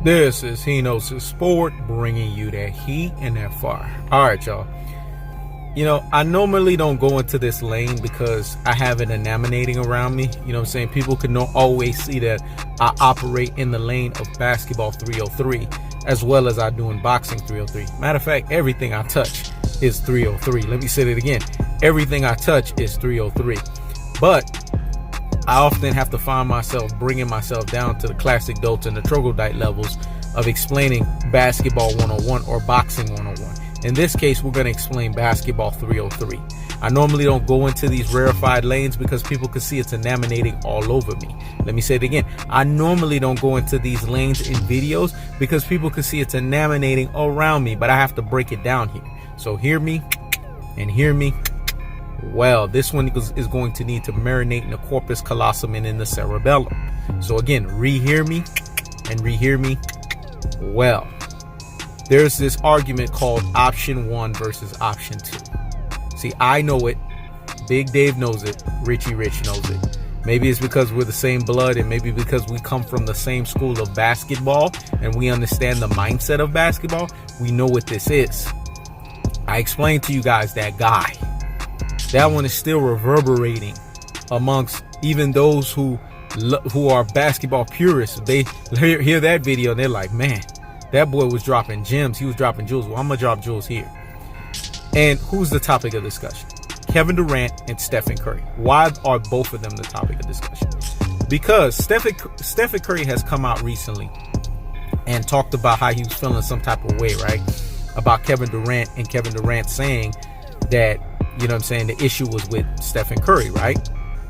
This is He Knows His Sport, bringing you that heat and that fire. All right, y'all. I normally don't go into this lane because I have it emanating around me. You know what I'm saying? People can always see that I operate in the lane of basketball 303 as well as I do in boxing 303. Matter of fact, everything I touch is 303. Let me say it again. Everything I touch is 303. But I often have to find myself bringing myself down to the classic dolts and the troglodyte levels of explaining basketball 101 or boxing 101. In this case, we're going to explain basketball 303. I normally don't go into these rarefied lanes because people can see it's emanating all over me. Let me say it again. I normally don't go into these lanes in videos because people can see it's emanating around me, but I have to break it down here. So hear me and hear me well. This one is going to need to marinate in the corpus callosum and in the cerebellum. So again, rehear me and rehear me well. There's this argument called option 1 versus option 2. See, I know it. Big Dave knows it. Richie Rich knows it. Maybe it's because we're the same blood, and maybe because we come from the same school of basketball and we understand the mindset of basketball. We know what this is. I explained to you guys that guy. That one is still reverberating amongst even those who are basketball purists. They hear that video and they're like, man, that boy was dropping gems. He was dropping jewels. Well, I'm going to drop jewels here. And who's the topic of discussion? Kevin Durant and Stephen Curry. Why are both of them the topic of discussion? Because Stephen Curry has come out recently and talked about how he was feeling some type of way, right? About Kevin Durant, and Kevin Durant saying that, you know what I'm saying, the issue was with Stephen Curry, right?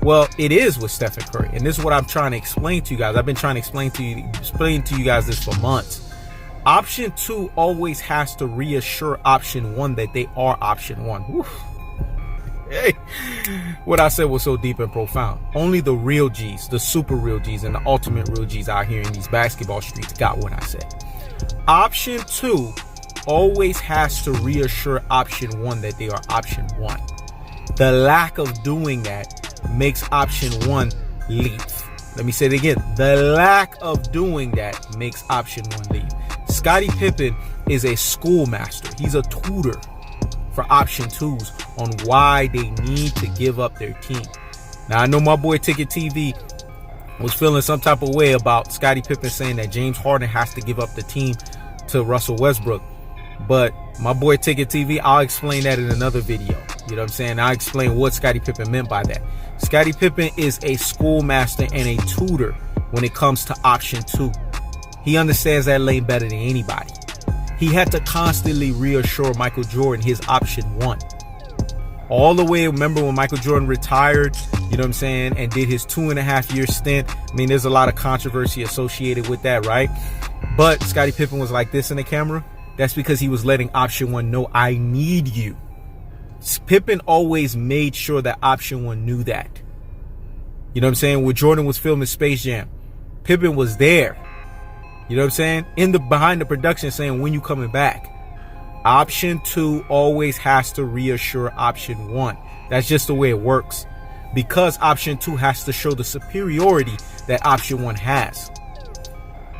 Well, it is with Stephen Curry. And this is what I'm trying to explain to you guys. I've been trying to explain to you guys this for months. Option 2 always has to reassure option 1 that they are option 1. Oof. Hey, what I said was so deep and profound. Only the real G's, the super real G's, and the ultimate real G's out here in these basketball streets got what I said. Option 2 always has to reassure option 1 that they are option 1. The lack of doing that makes option 1 leave. Let me say it again. The lack of doing that makes option 1 leave. Scottie Pippen is a schoolmaster. He's a tutor for option 2s on why they need to give up their team. Now, I know my boy Ticket TV was feeling some type of way about Scottie Pippen saying that James Harden has to give up the team to Russell Westbrook. But my boy Ticket TV, I'll explain that in another video. You know what I'm saying? I'll explain what Scottie Pippen meant by that. Scottie Pippen is a schoolmaster and a tutor when it comes to option 2. He understands that lane better than anybody. He had to constantly reassure Michael Jordan his option 1. All the way, remember when Michael Jordan retired, you know what I'm saying, and did his 2.5-year stint. I mean, there's a lot of controversy associated with that, right? But Scottie Pippen was like this in the camera. That's because he was letting option 1 know, I need you. Pippen always made sure that option 1 knew that. You know what I'm saying? When Jordan was filming Space Jam, Pippen was there. You know what I'm saying? Behind the production saying, when you coming back? Option 2 always has to reassure option 1. That's just the way it works. Because option 2 has to show the superiority that option 1 has.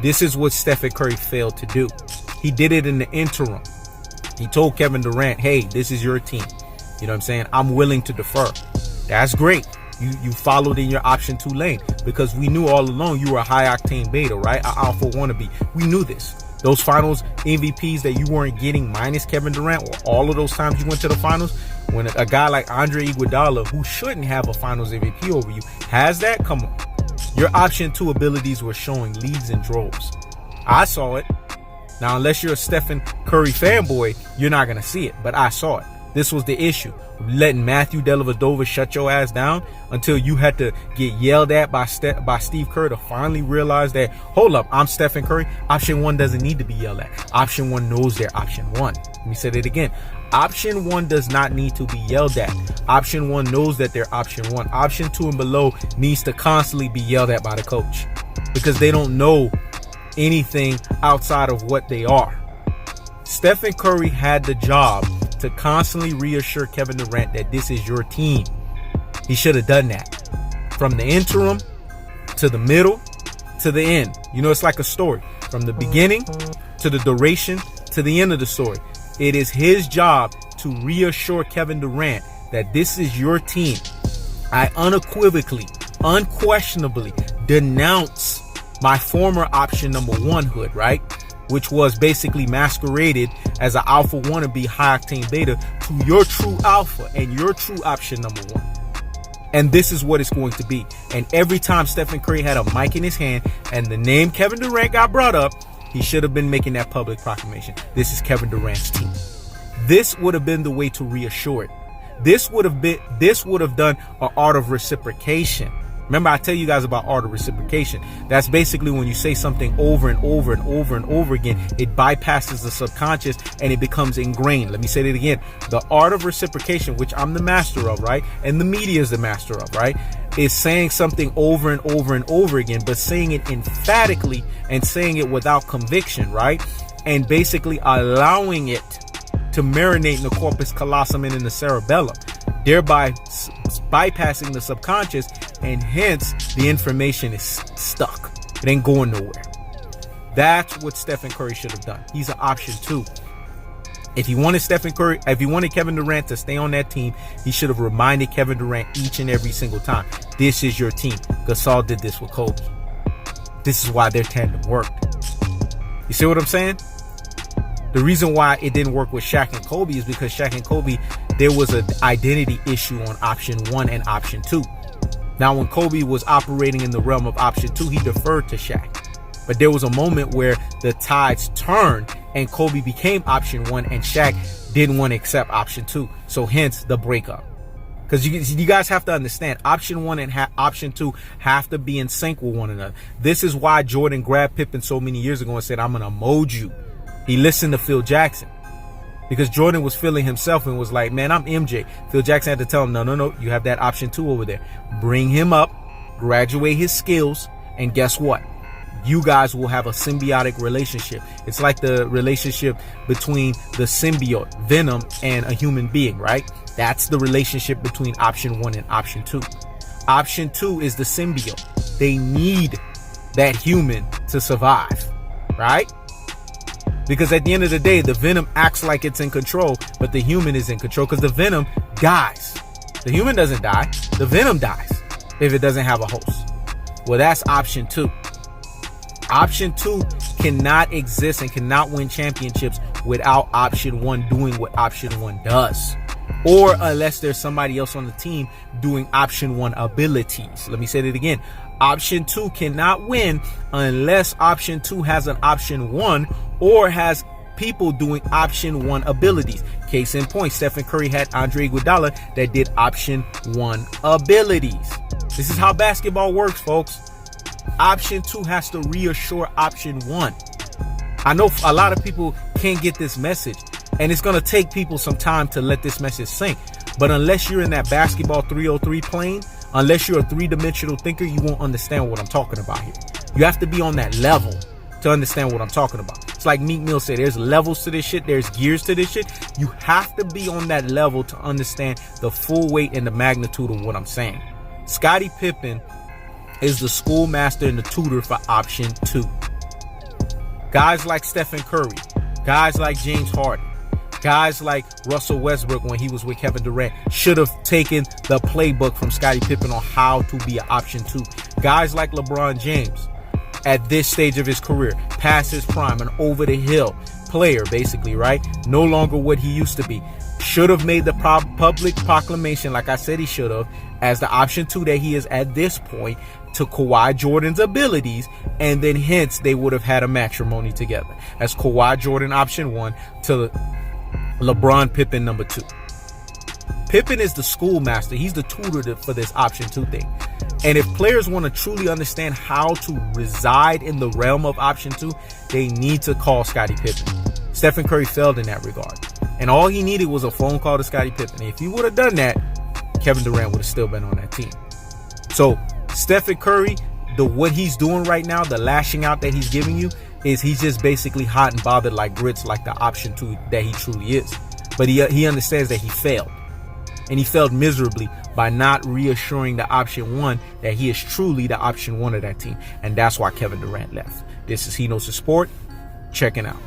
This is what Stephen Curry failed to do. He did it in the interim. He told Kevin Durant, hey, this is your team. You know what I'm saying? I'm willing to defer. That's great. You followed in your option 2 lane because we knew all along you were a high octane beta, right? An alpha wannabe. We knew this. Those finals MVPs that you weren't getting minus Kevin Durant, or all of those times you went to the finals, when a guy like Andre Iguodala, who shouldn't have a finals MVP over you, has that, come on. Your option 2 abilities were showing leads and droves. I saw it. Now, unless you're a Stephen Curry fanboy, you're not going to see it, but I saw it. This was the issue. Letting Matthew Dellavedova shut your ass down until you had to get yelled at by Steve Kerr to finally realize that, hold up, I'm Stephen Curry. Option 1 doesn't need to be yelled at. Option 1 knows they're option 1. Let me say that again. Option 1 does not need to be yelled at. Option 1 knows that they're option 1. Option 2 and below needs to constantly be yelled at by the coach because they don't know anything outside of what they are. Stephen Curry had the job to constantly reassure Kevin Durant that this is your team. He should have done that from the interim to the middle to the end. You know, it's like a story. from the beginning to the duration to the end of the story. It is his job to reassure Kevin Durant that this is your team. I unequivocally, unquestionably denounce my former option number one hood, right? Which was basically masqueraded as an alpha wannabe high octane beta to your true alpha and your true option number one. And this is what it's going to be. And every time Stephen Curry had a mic in his hand and the name Kevin Durant got brought up, he should have been making that public proclamation. This is Kevin Durant's team. This would have been the way to reassure it. This would have done an art of reciprocation. Remember, I tell you guys about art of reciprocation. That's basically when you say something over and over and over and over again, it bypasses the subconscious and it becomes ingrained. Let me say that again. The art of reciprocation, which I'm the master of, right? And the media is the master of, right? Is saying something over and over and over again, but saying it emphatically and saying it without conviction, right? And basically allowing it to marinate in the corpus callosum and in the cerebellum, thereby bypassing the subconscious, and hence the information is stuck. It ain't going nowhere. That's what Stephen Curry should have done. He's an option two. If he wanted Kevin Durant to stay on that team, he should have reminded Kevin Durant each and every single time, this is your team. Gasol did this with Kobe. This is why their tandem worked. You see what I'm saying? The reason why it didn't work with Shaq and Kobe is because Shaq and Kobe, there was an identity issue on option one and option two. Now, when Kobe was operating in the realm of option two, he deferred to Shaq. But there was a moment where the tides turned and Kobe became option one and Shaq didn't want to accept option two. So hence the breakup. Because you guys have to understand, option one and option two have to be in sync with one another. This is why Jordan grabbed Pippen so many years ago and said, I'm going to mold you. He listened to Phil Jackson. Because Jordan was feeling himself and was like, man, I'm MJ. Phil Jackson had to tell him, no, you have that option two over there. Bring him up, graduate his skills, and guess what? You guys will have a symbiotic relationship. It's like the relationship between the symbiote, Venom, and a human being, right? That's the relationship between option one and option two. Option two is the symbiote. They need that human to survive, right? Because at the end of the day, the Venom acts like it's in control, but the human is in control because the Venom dies. The human doesn't die. The Venom dies if it doesn't have a host. Well, that's option two. Option two cannot exist and cannot win championships without option one doing what option one does. Or unless there's somebody else on the team doing option one abilities. Let me say that again. Option two cannot win unless option two has an option one or has people doing option one abilities. Case in point, Stephen Curry had Andre Iguodala that did option one abilities. This is how basketball works, folks. Option two has to reassure option one. I know a lot of people can't get this message, and it's going to take people some time to let this message sink. But unless you're in that basketball 303 plane, unless you're a three-dimensional thinker, you won't understand what I'm talking about here. You have to be on that level to understand what I'm talking about. It's like Meek Mill said, there's levels to this shit, there's gears to this shit. You have to be on that level to understand the full weight and the magnitude of what I'm saying. Scottie Pippen is the schoolmaster and the tutor for option two. Guys like Stephen Curry, guys like James Harden, guys like Russell Westbrook when he was with Kevin Durant should have taken the playbook from Scottie Pippen on how to be an option two. Guys like LeBron James at this stage of his career, past his prime, an over-the-hill player basically, right? No longer what he used to be. Should have made the public proclamation, like I said he should have, as the option two that he is at this point to Kawhi Jordan's abilities, and then hence they would have had a matrimony together as Kawhi Jordan option one to LeBron Pippen number two. Pippen is the schoolmaster. He's the tutor for this option two thing. And if players want to truly understand how to reside in the realm of option two, they need to call Scottie Pippen. Stephen Curry failed in that regard. And all he needed was a phone call to Scottie Pippen. If he would have done that, Kevin Durant would have still been on that team. So Stephen Curry, what he's doing right now, the lashing out that he's giving you, is he's just basically hot and bothered like grits, like the option two that he truly is. But he understands that he failed. And he failed miserably by not reassuring the option one that he is truly the option one of that team. And that's why Kevin Durant left. This is He Knows the Sport, checking out.